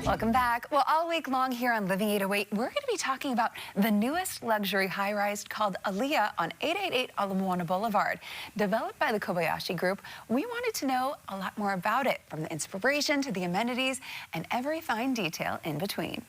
Welcome back. Well, all week long here on Living 808, we're going to be talking about the newest luxury high-rise called Ālia on 888 Ala Moana Boulevard. Developed by the Kobayashi Group, we wanted to know a lot more about it, from the inspiration to the amenities and every fine detail in between.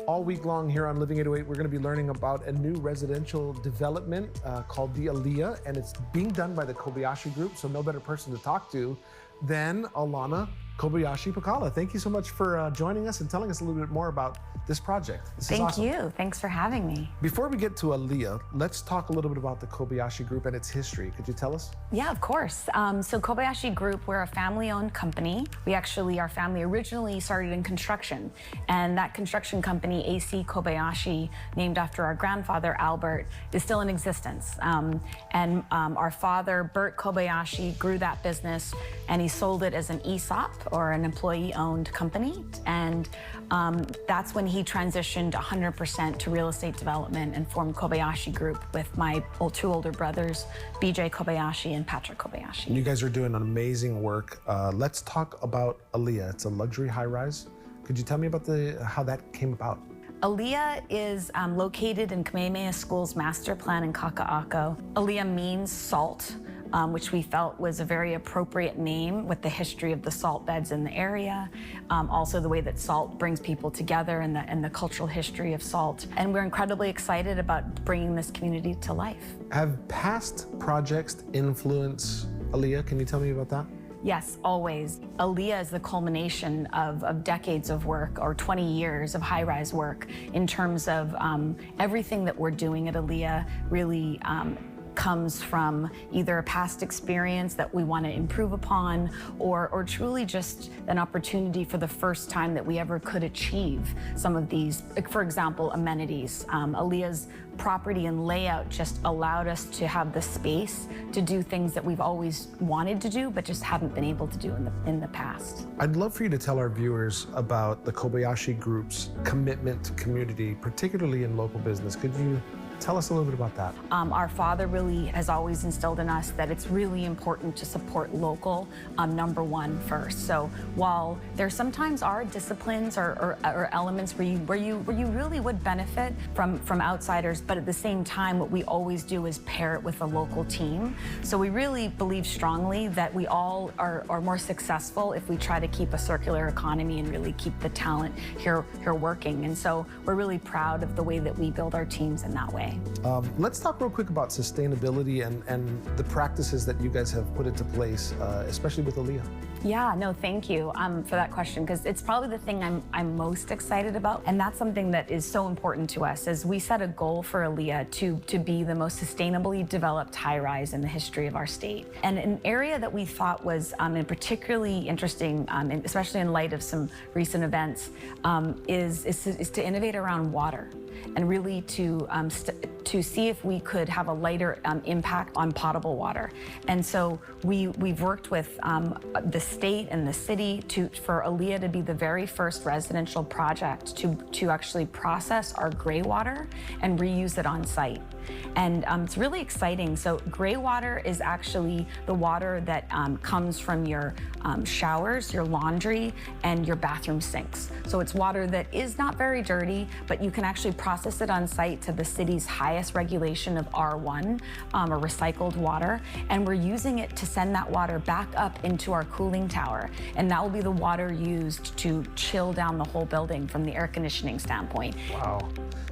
All week long here on Living 808, we're going to be learning about a new residential development called the Ālia, and it's being done by the Kobayashi Group, so no better person to talk to than Alana Kobayashi Pakkala. Thank you so much for joining us and telling us a little bit more about this project. This is awesome. Thank you. Thanks for having me. Before we get to Ālia, let's talk a little bit about the Kobayashi Group and its history. Could you tell us? Yeah, of course. So Kobayashi Group, we're a family-owned company. Our family originally started in construction, and that construction company, AC Kobayashi, named after our grandfather, Albert, is still in existence. Our father, Bert Kobayashi, grew that business, and he sold it as an ESOP, or an employee-owned company. And that's when he transitioned 100% to real estate development and formed Kobayashi Group with my two older brothers, BJ Kobayashi and Patrick Kobayashi. And you guys are doing amazing work. Let's talk about Ālia. It's a luxury high-rise. Could you tell me about how that came about? Ālia is located in Kamehameha School's master plan in Kaka'ako. Ālia means salt, which we felt was a very appropriate name with the history of the salt beds in the area, also the way that salt brings people together and the cultural history of salt. And we're incredibly excited about bringing this community to life. Have past projects influenced Ālia? Can you tell me about that? Yes, always. Ālia is the culmination of decades of work, or 20 years of high-rise work, in terms of everything that we're doing at Ālia really comes from either a past experience that we want to improve upon, or truly just an opportunity for the first time that we ever could achieve some of these, for example, amenities. Ālia's property and layout just allowed us to have the space to do things that we've always wanted to do, but just haven't been able to do in the past. I'd love for you to tell our viewers about the Kobayashi Group's commitment to community, particularly in local business. Could you tell us a little bit about that? Our father really has always instilled in us that it's really important to support local, #1 first. So while there sometimes are disciplines or elements where you really would benefit from outsiders, but at the same time, what we always do is pair it with a local team. So we really believe strongly that we all are more successful if we try to keep a circular economy and really keep the talent here working. And so we're really proud of the way that we build our teams in that way. Let's talk real quick about sustainability and the practices that you guys have put into place, especially with Ālia. Yeah, no, thank you for that question, because it's probably the thing I'm most excited about, and that's something that is so important to us. As we set a goal for Ālia to be the most sustainably developed high-rise in the history of our state. And an area that we thought was particularly interesting, especially in light of some recent events, is to innovate around water, and really to see if we could have a lighter impact on potable water. And so we've worked with the state and the city for Ālia to be the very first residential project to actually process our gray water and reuse it on site. And it's really exciting. So gray water is actually the water that comes from your showers, your laundry, and your bathroom sinks. So it's water that is not very dirty, but you can actually process it on site to the city's highest regulation of R1, or recycled water. And we're using it to send that water back up into our cooling tower. And that will be the water used to chill down the whole building from the air conditioning standpoint. Wow.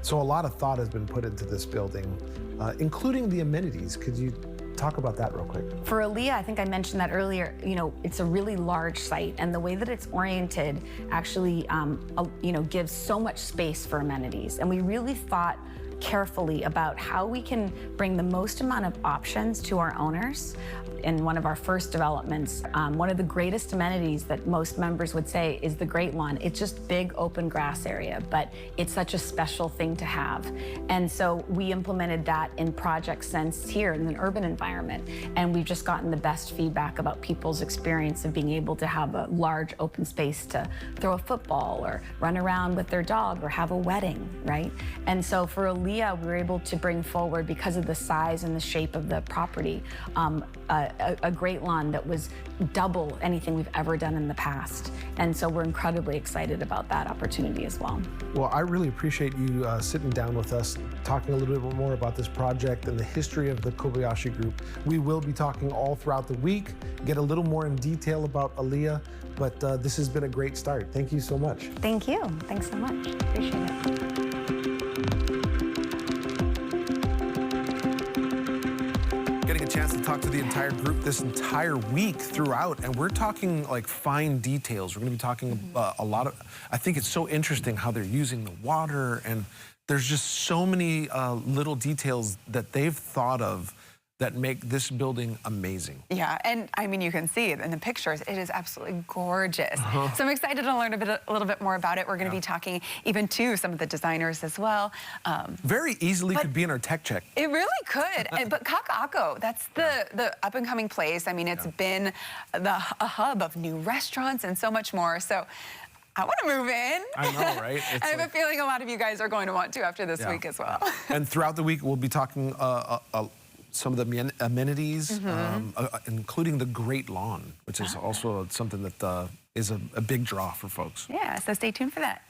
So a lot of thought has been put into this building, including the amenities. Could you talk about that real quick? For Ālia, I think I mentioned that earlier, it's a really large site, and the way that it's oriented actually, gives so much space for amenities. And we really thought carefully about how we can bring the most amount of options to our owners. In one of our first developments, one of the greatest amenities that most members would say is the Great Lawn. It's just big open grass area, but it's such a special thing to have. And so we implemented that in Project Sense here in an urban environment. And we've just gotten the best feedback about people's experience of being able to have a large open space to throw a football or run around with their dog or have a wedding, right? And so for Ālia, Aaliyah, we were able to bring forward, because of the size and the shape of the property, a great lawn that was double anything we've ever done in the past. And so we're incredibly excited about that opportunity as well. Well, I really appreciate you sitting down with us, talking a little bit more about this project and the history of the Kobayashi Group. We will be talking all throughout the week, get a little more in detail about Aaliyah, but this has been a great start. Thank you so much. Thank you. Thanks so much. Appreciate it. Getting a chance to talk to the entire group this entire week throughout, and we're talking like fine details. We're going to be talking a lot of, I think it's so interesting how they're using the water, and there's just so many little details that they've thought of that make this building amazing. Yeah, and I mean, you can see it in the pictures. It is absolutely gorgeous. So I'm excited to learn a little bit more about it. We're going to be talking even to some of the designers as well. Very easily could be in our tech check. It really could. But Kaka'ako, that's the up-and-coming place. I mean, it's been a hub of new restaurants and so much more. So I want to move in. I know, right? I have a feeling a lot of you guys are going to want to after this week as well. And throughout the week, we'll be talking some of the amenities, including the Great Lawn, which is also something that is a big draw for folks. Yeah, so stay tuned for that.